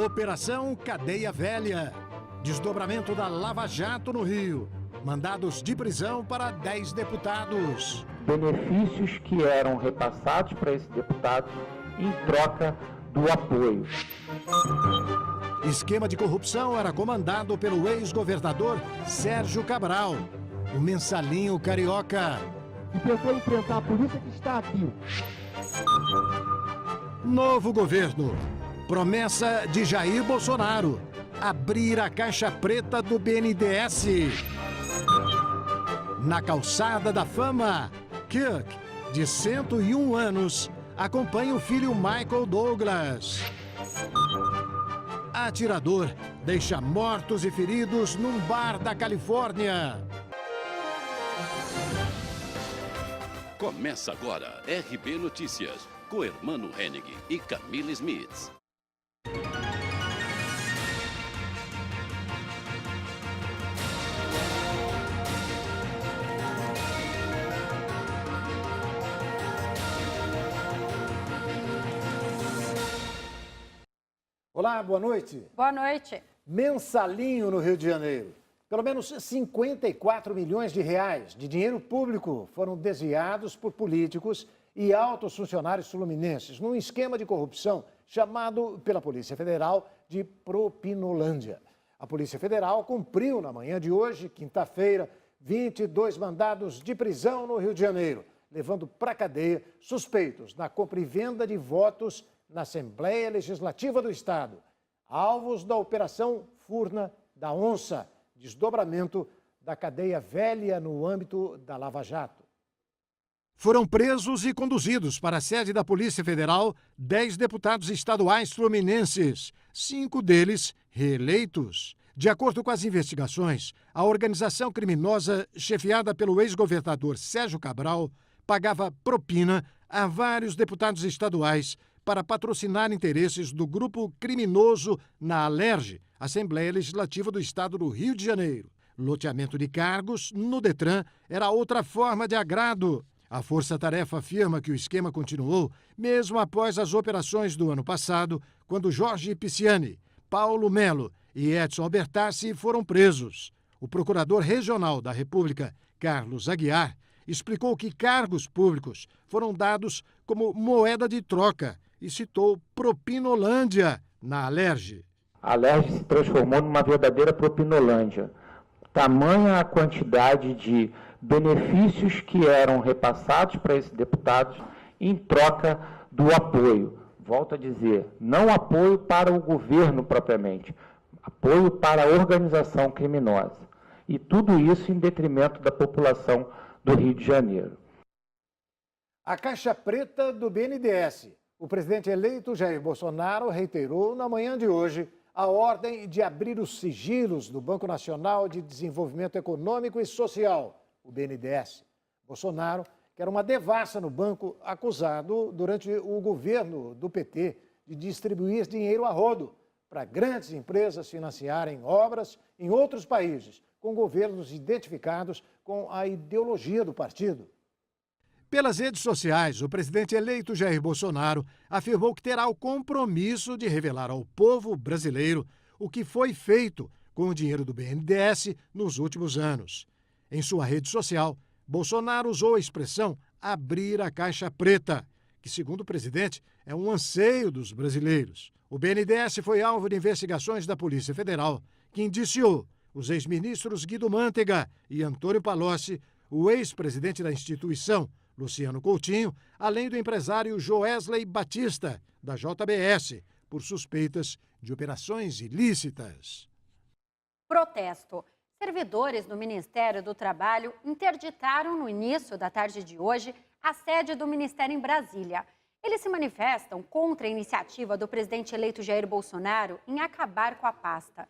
Operação Cadeia Velha. Desdobramento da Lava Jato no Rio. Mandados de prisão para 10 deputados. Benefícios que eram repassados para esses deputados em troca do apoio. Esquema de corrupção era comandado pelo ex-governador Sérgio Cabral, o mensalinho carioca. E tentou enfrentar a polícia que está aqui. Novo governo. Promessa de Jair Bolsonaro. Abrir a caixa preta do BNDES. Na calçada da fama, Kirk, de 101 anos, acompanha o filho Michael Douglas. Atirador deixa mortos e feridos num bar da Califórnia. Começa agora RB Notícias, com Hermano Hennig e Camila Smith. Olá, boa noite. Boa noite. Mensalinho no Rio de Janeiro. Pelo menos 54 milhões de reais de dinheiro público foram desviados por políticos e altos funcionários fluminenses num esquema de corrupção chamado pela Polícia Federal de Propinolândia. A Polícia Federal cumpriu na manhã de hoje, quinta-feira, 22 mandados de prisão no Rio de Janeiro, levando para a cadeia suspeitos na compra e venda de votos na Assembleia Legislativa do Estado, alvos da Operação Furna da Onça, desdobramento da cadeia velha no âmbito da Lava Jato. Foram presos e conduzidos para a sede da Polícia Federal 10 deputados estaduais fluminenses, 5 deles reeleitos. De acordo com as investigações, a organização criminosa chefiada pelo ex-governador Sérgio Cabral pagava propina a vários deputados estaduais para patrocinar interesses do grupo criminoso na Alerj, Assembleia Legislativa do Estado do Rio de Janeiro. Loteamento de cargos no Detran era outra forma de agrado. A Força Tarefa afirma que o esquema continuou mesmo após as operações do ano passado, quando Jorge Pisciani, Paulo Melo e Edson Albertassi foram presos. O procurador regional da República, Carlos Aguiar, explicou que cargos públicos foram dados como moeda de troca e citou Propinolândia na Alerj. A Alerj se transformou numa verdadeira Propinolândia. Tamanha a quantidade de benefícios que eram repassados para esses deputados em troca do apoio. Volto a dizer, não apoio para o governo propriamente, apoio para a organização criminosa. E tudo isso em detrimento da população do Rio de Janeiro. A caixa preta do BNDES. O presidente eleito Jair Bolsonaro reiterou na manhã de hoje a ordem de abrir os sigilos do Banco Nacional de Desenvolvimento Econômico e Social, o BNDES. Bolsonaro quer uma devassa no banco, acusado durante o governo do PT de distribuir dinheiro a rodo para grandes empresas financiarem obras em outros países, com governos identificados com a ideologia do partido. Pelas redes sociais, o presidente eleito Jair Bolsonaro afirmou que terá o compromisso de revelar ao povo brasileiro o que foi feito com o dinheiro do BNDES nos últimos anos. Em sua rede social, Bolsonaro usou a expressão abrir a caixa preta, que, segundo o presidente, é um anseio dos brasileiros. O BNDES foi alvo de investigações da Polícia Federal, que indiciou os ex-ministros Guido Mantega e Antônio Palocci, o ex-presidente da instituição, Luciano Coutinho, além do empresário Joesley Batista, da JBS, por suspeitas de operações ilícitas. Protesto. Servidores do Ministério do Trabalho interditaram no início da tarde de hoje a sede do Ministério em Brasília. Eles se manifestam contra a iniciativa do presidente eleito Jair Bolsonaro em acabar com a pasta.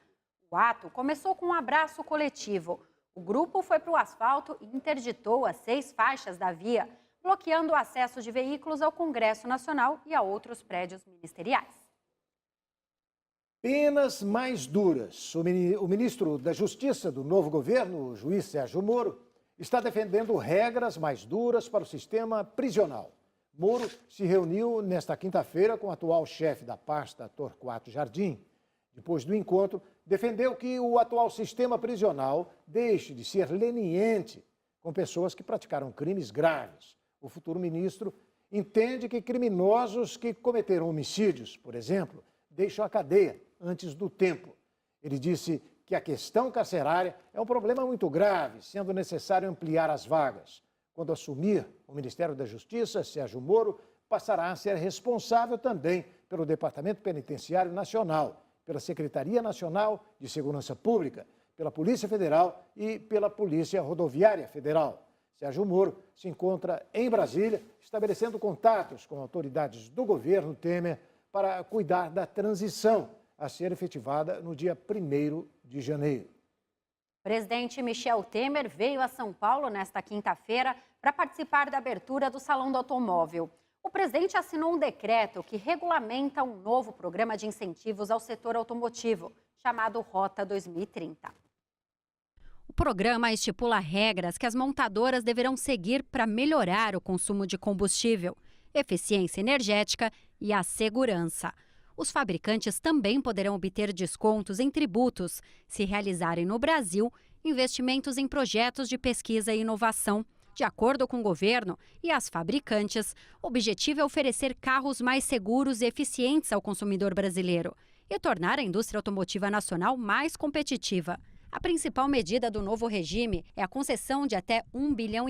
O ato começou com um abraço coletivo. O grupo foi para o asfalto e interditou as 6 faixas da via, bloqueando o acesso de veículos ao Congresso Nacional e a outros prédios ministeriais. Penas mais duras. O ministro da Justiça do novo governo, o juiz Sérgio Moro, está defendendo regras mais duras para o sistema prisional. Moro se reuniu nesta quinta-feira com o atual chefe da pasta, Torquato Jardim, Depois do encontro, defendeu que o atual sistema prisional deixe de ser leniente com pessoas que praticaram crimes graves. O futuro ministro entende que criminosos que cometeram homicídios, por exemplo, deixam a cadeia antes do tempo. Ele disse que a questão carcerária é um problema muito grave, sendo necessário ampliar as vagas. Quando assumir o Ministério da Justiça, Sérgio Moro passará a ser responsável também pelo Departamento Penitenciário Nacional, pela Secretaria Nacional de Segurança Pública, pela Polícia Federal e pela Polícia Rodoviária Federal. Sérgio Moro se encontra em Brasília, estabelecendo contatos com autoridades do governo Temer para cuidar da transição a ser efetivada no dia 1º de janeiro. O presidente Michel Temer veio a São Paulo nesta quinta-feira para participar da abertura do Salão do Automóvel. O presidente assinou um decreto que regulamenta um novo programa de incentivos ao setor automotivo, chamado Rota 2030. O programa estipula regras que as montadoras deverão seguir para melhorar o consumo de combustível, eficiência energética e a segurança. Os fabricantes também poderão obter descontos em tributos se realizarem no Brasil investimentos em projetos de pesquisa e inovação. De acordo com o governo e as fabricantes, o objetivo é oferecer carros mais seguros e eficientes ao consumidor brasileiro e tornar a indústria automotiva nacional mais competitiva. A principal medida do novo regime é a concessão de até R$1,5 bilhão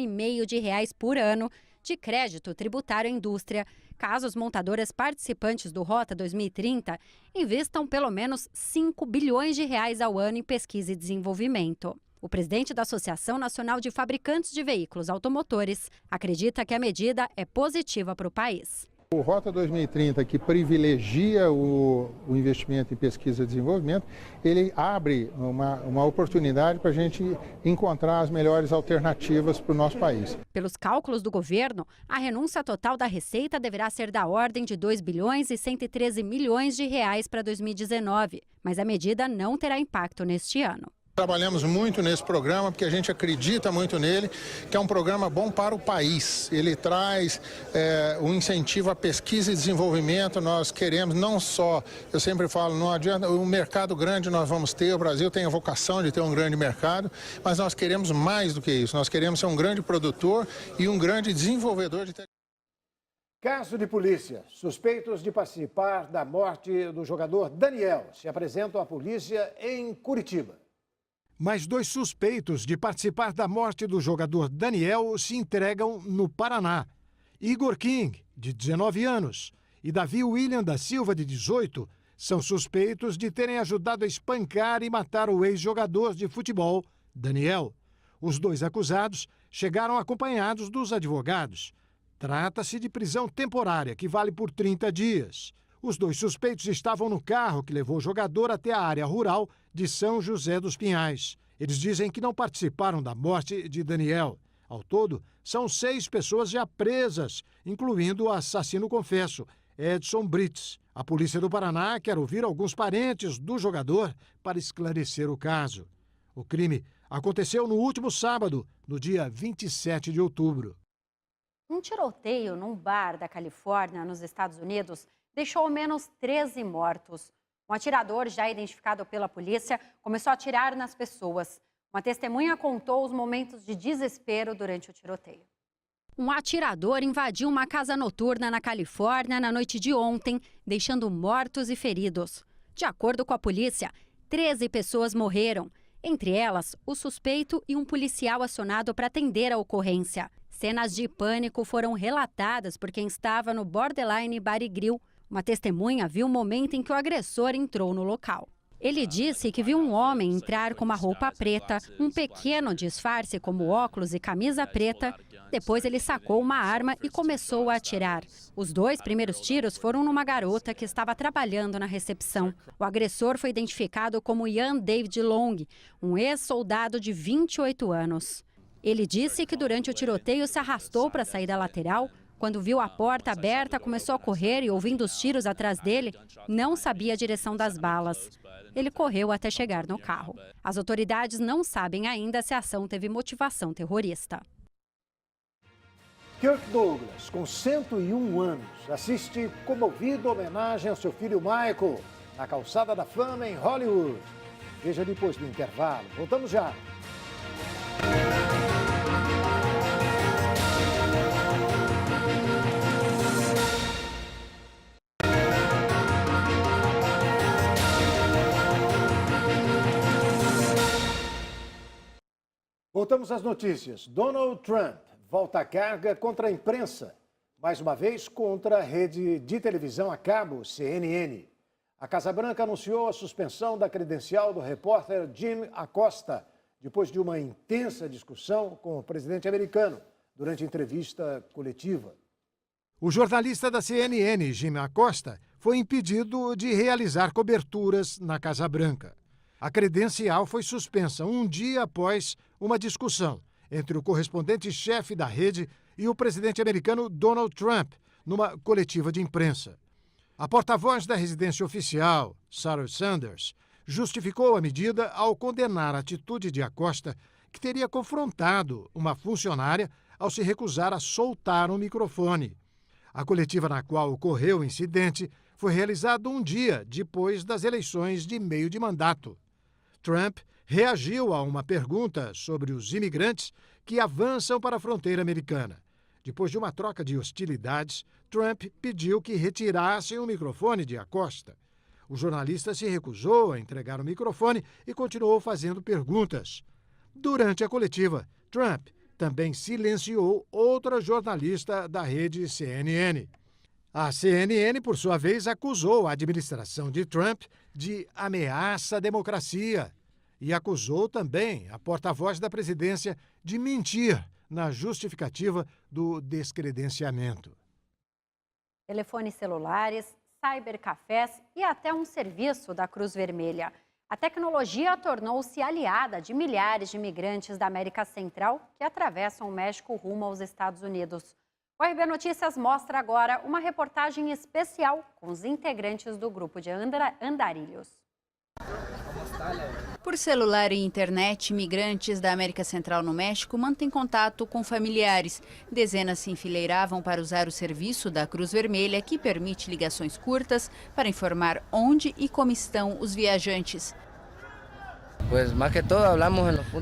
por ano de crédito tributário à indústria, caso as montadoras participantes do Rota 2030 investam pelo menos R$5 bilhões ao ano em pesquisa e desenvolvimento. O presidente da Associação Nacional de Fabricantes de Veículos Automotores acredita que a medida é positiva para o país. O Rota 2030, que privilegia o investimento em pesquisa e desenvolvimento, ele abre uma oportunidade para a gente encontrar as melhores alternativas para o nosso país. Pelos cálculos do governo, a renúncia total da receita deverá ser da ordem de R$2 bilhões e 113 milhões para 2019, mas a medida não terá impacto neste ano. Trabalhamos muito nesse programa porque a gente acredita muito nele, que é um programa bom para o país. Ele traz um incentivo à pesquisa e desenvolvimento. Nós queremos não só, eu sempre falo, não adianta, um mercado grande nós vamos ter, o Brasil tem a vocação de ter um grande mercado, mas nós queremos mais do que isso. Nós queremos ser um grande produtor e um grande desenvolvedor de tecnologia. Caso de polícia. Suspeitos de participar da morte do jogador Daniel se apresentam à polícia em Curitiba. Mais 2 suspeitos de participar da morte do jogador Daniel se entregam no Paraná. Igor King, de 19 anos, e Davi William da Silva, de 18, são suspeitos de terem ajudado a espancar e matar o ex-jogador de futebol, Daniel. Os 2 acusados chegaram acompanhados dos advogados. Trata-se de prisão temporária, que vale por 30 dias. Os 2 suspeitos estavam no carro que levou o jogador até a área rural de São José dos Pinhais. Eles dizem que não participaram da morte de Daniel. Ao todo, são 6 pessoas já presas, incluindo o assassino confesso, Edson Brits. A polícia do Paraná quer ouvir alguns parentes do jogador para esclarecer o caso. O crime aconteceu no último sábado, no dia 27 de outubro. Um tiroteio num bar da Califórnia, nos Estados Unidos, deixou ao menos 13 mortos. Um atirador, já identificado pela polícia, começou a atirar nas pessoas. Uma testemunha contou os momentos de desespero durante o tiroteio. Um atirador invadiu uma casa noturna na Califórnia na noite de ontem, deixando mortos e feridos. De acordo com a polícia, 13 pessoas morreram, entre elas o suspeito e um policial acionado para atender a ocorrência. Cenas de pânico foram relatadas por quem estava no Borderline Bar e Grill. Uma testemunha viu o momento em que o agressor entrou no local. Ele disse que viu um homem entrar com uma roupa preta, um pequeno disfarce como óculos e camisa preta. Depois ele sacou uma arma e começou a atirar. Os 2 primeiros tiros foram numa garota que estava trabalhando na recepção. O agressor foi identificado como Ian David Long, um ex-soldado de 28 anos. Ele disse que durante o tiroteio se arrastou para a saída lateral. Quando viu a porta aberta, começou a correr e, ouvindo os tiros atrás dele, não sabia a direção das balas. Ele correu até chegar no carro. As autoridades não sabem ainda se a ação teve motivação terrorista. Kirk Douglas, com 101 anos, assiste comovido a homenagem ao seu filho Michael na calçada da fama em Hollywood. Veja depois do intervalo. Voltamos já. Voltamos às notícias. Donald Trump volta à carga contra a imprensa, mais uma vez contra a rede de televisão a cabo, CNN. A Casa Branca anunciou a suspensão da credencial do repórter Jim Acosta, depois de uma intensa discussão com o presidente americano, durante entrevista coletiva. O jornalista da CNN, Jim Acosta, foi impedido de realizar coberturas na Casa Branca. A credencial foi suspensa um dia após uma discussão entre o correspondente-chefe da rede e o presidente americano Donald Trump, numa coletiva de imprensa. A porta-voz da residência oficial, Sarah Sanders, justificou a medida ao condenar a atitude de Acosta, que teria confrontado uma funcionária ao se recusar a soltar um microfone. A coletiva na qual ocorreu o incidente foi realizada um dia depois das eleições de meio de mandato. Trump reagiu a uma pergunta sobre os imigrantes que avançam para a fronteira americana. Depois de uma troca de hostilidades, Trump pediu que retirassem o microfone de Acosta. O jornalista se recusou a entregar o microfone e continuou fazendo perguntas. Durante a coletiva, Trump também silenciou outra jornalista da rede CNN. A CNN, por sua vez, acusou a administração de Trump de ameaça à democracia e acusou também a porta-voz da presidência de mentir na justificativa do descredenciamento. Telefones celulares, cybercafés e até um serviço da Cruz Vermelha. A tecnologia tornou-se aliada de milhares de imigrantes da América Central que atravessam o México rumo aos Estados Unidos. O RB Notícias mostra agora uma reportagem especial com os integrantes do grupo de andarilhos. Por celular e internet, imigrantes da América Central no México mantêm contato com familiares. Dezenas se enfileiravam para usar o serviço da Cruz Vermelha, que permite ligações curtas para informar onde e como estão os viajantes.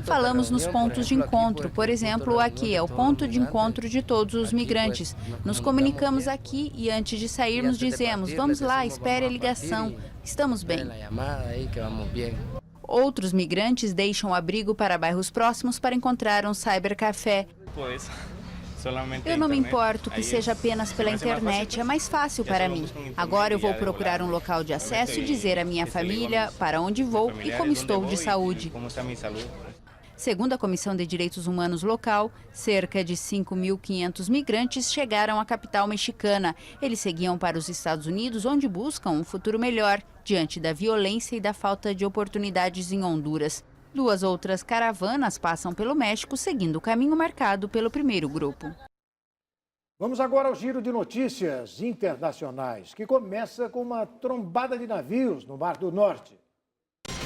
Falamos nos pontos de encontro, por exemplo, aqui é o ponto de encontro de todos os migrantes. Nos comunicamos aqui e antes de sairmos dizemos, vamos lá, espere a ligação, estamos bem. Outros migrantes deixam abrigo para bairros próximos para encontrar um cybercafé. Eu não me importo que seja apenas pela internet, é mais fácil para mim. Agora eu vou procurar um local de acesso e dizer à minha família para onde vou e como estou de saúde. Segundo a Comissão de Direitos Humanos local, cerca de 5.500 migrantes chegaram à capital mexicana. Eles seguiam para os Estados Unidos, onde buscam um futuro melhor, diante da violência e da falta de oportunidades em Honduras. 2 outras caravanas passam pelo México, seguindo o caminho marcado pelo primeiro grupo. Vamos agora ao giro de notícias internacionais, que começa com uma trombada de navios no Mar do Norte.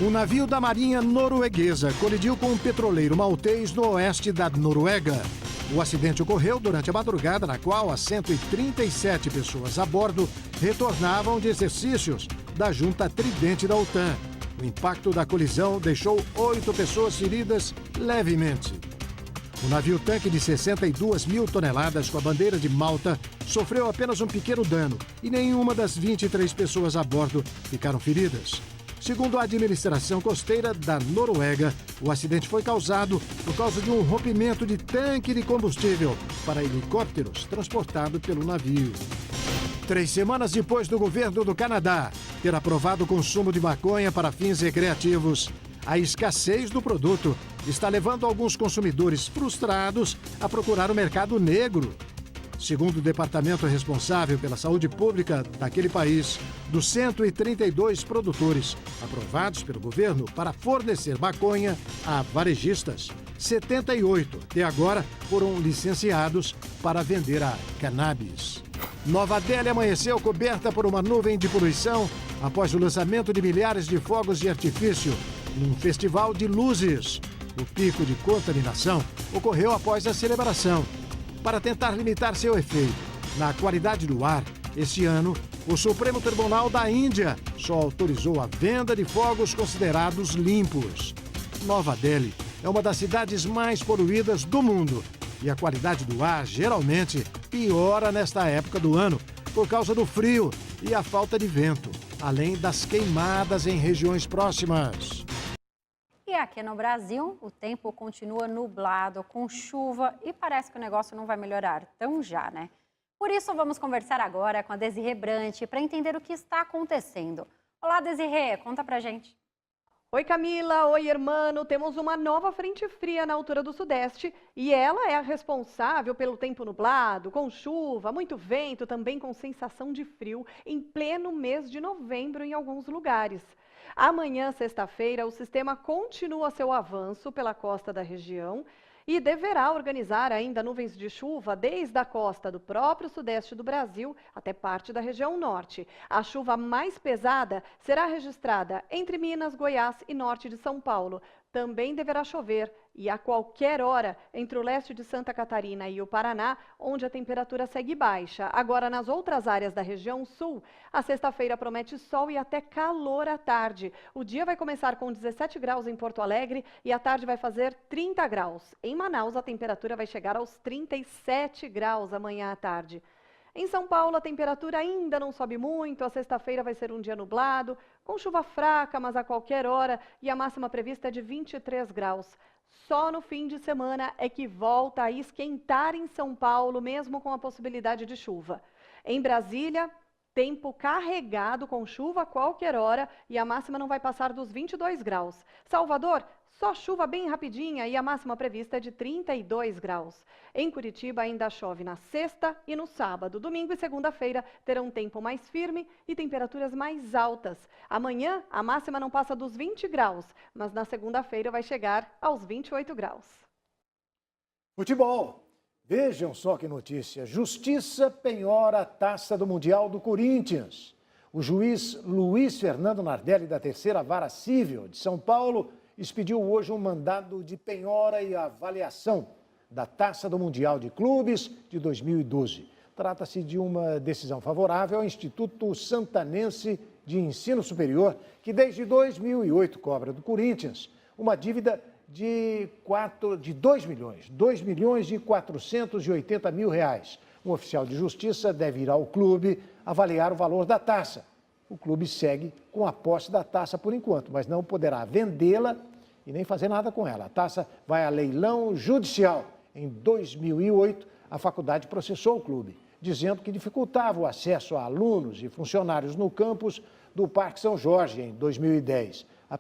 Um navio da Marinha norueguesa colidiu com um petroleiro maltês no oeste da Noruega. O acidente ocorreu durante a madrugada, na qual as 137 pessoas a bordo retornavam de exercícios da junta Tridente da OTAN. O impacto da colisão deixou 8 pessoas feridas levemente. O navio-tanque de 62 mil toneladas com a bandeira de Malta sofreu apenas um pequeno dano e nenhuma das 23 pessoas a bordo ficaram feridas. Segundo a administração costeira da Noruega, o acidente foi causado por causa de um rompimento de tanque de combustível para helicópteros transportado pelo navio. 3 semanas depois do governo do Canadá ter aprovado o consumo de maconha para fins recreativos, a escassez do produto está levando alguns consumidores frustrados a procurar o mercado negro. Segundo o departamento responsável pela saúde pública daquele país, dos 132 produtores aprovados pelo governo para fornecer maconha a varejistas, 78 até agora foram licenciados para vender a cannabis. Nova Delhi amanheceu coberta por uma nuvem de poluição após o lançamento de milhares de fogos de artifício num festival de luzes. O pico de contaminação ocorreu após a celebração. Para tentar limitar seu efeito na qualidade do ar, este ano O Supremo Tribunal da Índia só autorizou a venda de fogos considerados limpos. Nova Delhi é uma das cidades mais poluídas do mundo e a qualidade do ar geralmente piora nesta época do ano por causa do frio e a falta de vento, além das queimadas em regiões próximas. E aqui no Brasil, o tempo continua nublado, com chuva e parece que o negócio não vai melhorar tão já, né? Por isso, vamos conversar agora com a Desirê Brant para entender o que está acontecendo. Olá, Desirê, conta pra gente. Oi, Camila. Oi, Hermano. Temos uma nova frente fria na altura do Sudeste e ela é a responsável pelo tempo nublado, com chuva, muito vento, também com sensação de frio em pleno mês de novembro em alguns lugares. Amanhã, sexta-feira, o sistema continua seu avanço pela costa da região e deverá organizar ainda nuvens de chuva desde a costa do próprio sudeste do Brasil até parte da região norte. A chuva mais pesada será registrada entre Minas, Goiás e norte de São Paulo. Também deverá chover e a qualquer hora entre o leste de Santa Catarina e o Paraná, onde a temperatura segue baixa. Agora, nas outras áreas da região sul, a sexta-feira promete sol e até calor à tarde. O dia vai começar com 17 graus em Porto Alegre e à tarde vai fazer 30 graus. Em Manaus, a temperatura vai chegar aos 37 graus amanhã à tarde. Em São Paulo, a temperatura ainda não sobe muito, a sexta-feira vai ser um dia nublado, com chuva fraca, mas a qualquer hora, e a máxima prevista é de 23 graus. Só no fim de semana é que volta a esquentar em São Paulo, mesmo com a possibilidade de chuva. Em Brasília, tempo carregado com chuva a qualquer hora e a máxima não vai passar dos 22 graus. Salvador, só chuva bem rapidinha e a máxima prevista é de 32 graus. Em Curitiba ainda chove na sexta e no sábado. Domingo e segunda-feira terão um tempo mais firme e temperaturas mais altas. Amanhã a máxima não passa dos 20 graus, mas na segunda-feira vai chegar aos 28 graus. Futebol. Vejam só que notícia. Justiça penhora a taça do Mundial do Corinthians. O juiz Luiz Fernando Nardelli, da Terceira Vara Civil de São Paulo, expediu hoje um mandado de penhora e avaliação da Taça do Mundial de Clubes de 2012. Trata-se de uma decisão favorável ao Instituto Santanense de Ensino Superior, que desde 2008 cobra do Corinthians uma dívida de 2 milhões e 480 mil reais. Um oficial de justiça deve ir ao clube avaliar o valor da taça. O clube segue com a posse da taça por enquanto, mas não poderá vendê-la e nem fazer nada com ela. A taça vai a leilão judicial. Em 2008, a faculdade processou o clube, dizendo que dificultava o acesso a alunos e funcionários no campus do Parque São Jorge, em 2010. Na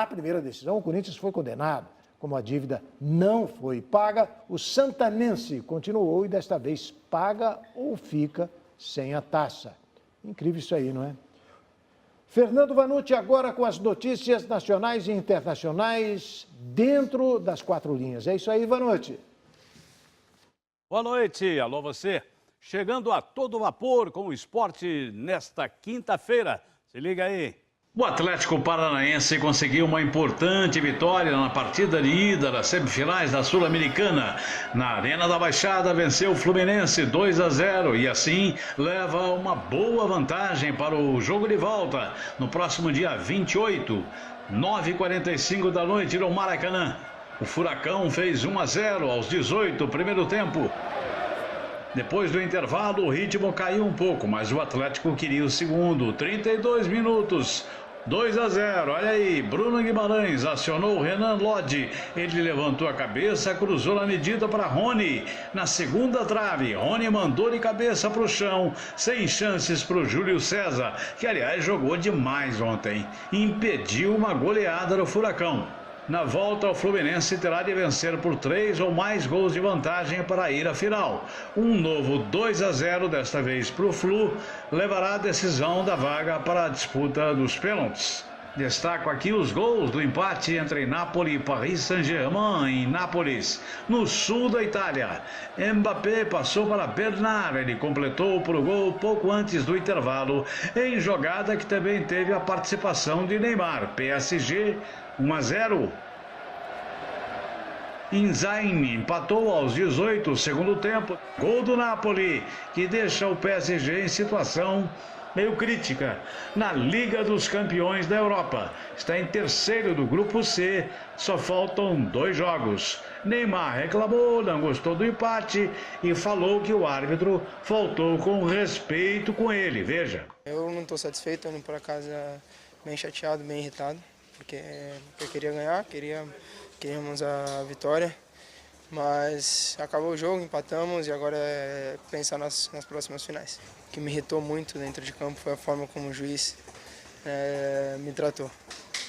primeira decisão, o Corinthians foi condenado. Como a dívida não foi paga, o santanense continuou e desta vez paga ou fica sem a taça. Incrível isso aí, não é? Fernando Vanucci agora com as notícias nacionais e internacionais dentro das quatro linhas. É isso aí, Vanucci. Boa noite, alô você. Chegando a todo vapor com o esporte nesta quinta-feira. Se liga aí. O Atlético Paranaense conseguiu uma importante vitória na partida de ida das semifinais da Sul-Americana. Na Arena da Baixada venceu o Fluminense 2-0 e assim leva uma boa vantagem para o jogo de volta no próximo dia 28, 9h45 da noite no Maracanã. O Furacão fez 1-0 aos 18 primeiro tempo. Depois do intervalo, o ritmo caiu um pouco, mas o Atlético queria o segundo. 32 minutos, 2-0. Olha aí, Bruno Guimarães acionou o Renan Lodge. Ele levantou a cabeça, cruzou na medida para Rony. Na segunda trave, Rony mandou de cabeça para o chão, sem chances para o Júlio César, que aliás jogou demais ontem. Impediu uma goleada do Furacão. Na volta, o Fluminense terá de vencer por 3 ou mais gols de vantagem para ir à final. Um novo 2-0, desta vez para o Flu, levará a decisão da vaga para a disputa dos pênaltis. Destaco aqui os gols do empate entre Napoli e Paris Saint-Germain em Nápoles, no sul da Itália. Mbappé passou para Bernard, ele completou para o gol pouco antes do intervalo, em jogada que também teve a participação de Neymar. PSG 1-0. Inzaghi empatou aos 18 do segundo tempo. Gol do Napoli, que deixa o PSG em situação meio crítica na Liga dos Campeões da Europa. Está em terceiro do grupo C, só faltam 2 jogos. Neymar reclamou, não gostou do empate e falou que o árbitro faltou com respeito com ele. Veja. Eu não estou satisfeito, eu indo para casa bem chateado, bem irritado, porque eu queria ganhar, queríamos a vitória, mas acabou o jogo, empatamos e agora é pensar nas próximas finais. O que me irritou muito dentro de campo foi a forma como o juiz me tratou.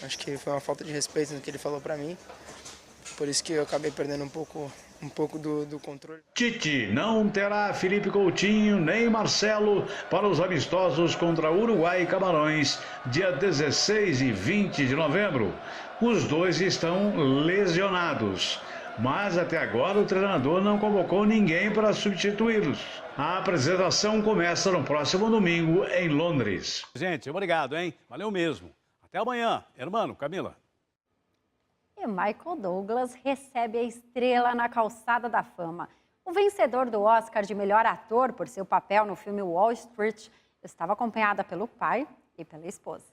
Acho que foi uma falta de respeito no que ele falou para mim, por isso que eu acabei perdendo um pouco do controle. Tite não terá Felipe Coutinho nem Marcelo para os amistosos contra Uruguai e Camarões, dia 16 e 20 de novembro. Os dois estão lesionados, mas até agora o treinador não convocou ninguém para substituí-los. A apresentação começa no próximo domingo em Londres. Gente, obrigado, hein? Valeu mesmo. Até amanhã, irmão, Camila. E Michael Douglas recebe a estrela na calçada da fama. O vencedor do Oscar de melhor ator por seu papel no filme Wall Street estava acompanhada pelo pai e pela esposa.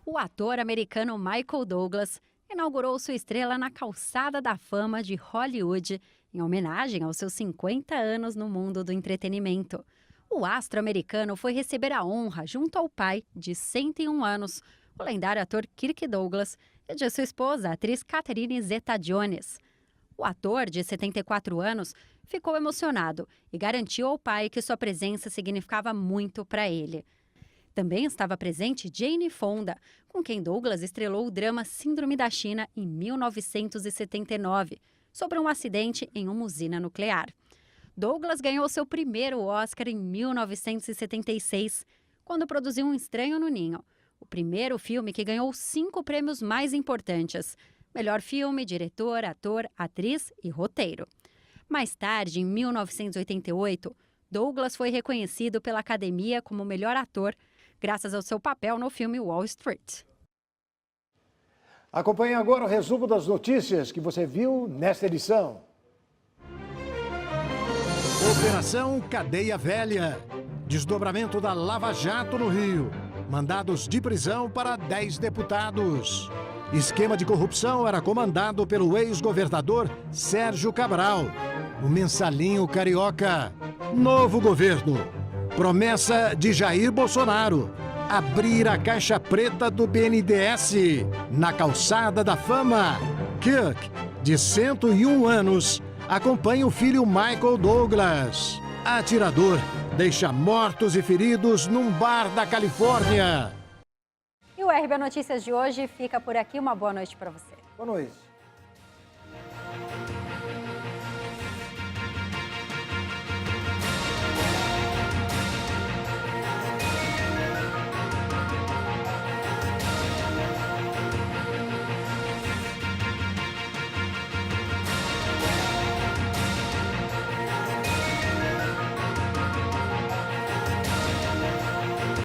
O ator americano Michael Douglas inaugurou sua estrela na calçada da fama de Hollywood, em homenagem aos seus 50 anos no mundo do entretenimento. O astro americano foi receber a honra junto ao pai, de 101 anos, o lendário ator Kirk Douglas, e de sua esposa, a atriz Catherine Zeta-Jones. O ator, de 74 anos, ficou emocionado e garantiu ao pai que sua presença significava muito para ele. Também estava presente Jane Fonda, com quem Douglas estrelou o drama Síndrome da China em 1979, sobre um acidente em uma usina nuclear. Douglas ganhou seu primeiro Oscar em 1976, quando produziu Um Estranho no Ninho, o primeiro filme que ganhou 5 prêmios mais importantes: melhor filme, diretor, ator, atriz e roteiro. Mais tarde, em 1988, Douglas foi reconhecido pela Academia como melhor ator, graças ao seu papel no filme Wall Street. Acompanhe agora o resumo das notícias que você viu nesta edição. Operação Cadeia Velha. Desdobramento da Lava Jato no Rio. Mandados de prisão para 10 deputados. Esquema de corrupção era comandado pelo ex-governador Sérgio Cabral. O mensalinho carioca. Novo governo. Promessa de Jair Bolsonaro. Abrir a caixa preta do BNDES. Na calçada da fama. Kirk, de 101 anos, acompanha o filho Michael Douglas. Atirador deixa mortos e feridos num bar da Califórnia. E o RB Notícias de hoje fica por aqui. Uma boa noite para você. Boa noite.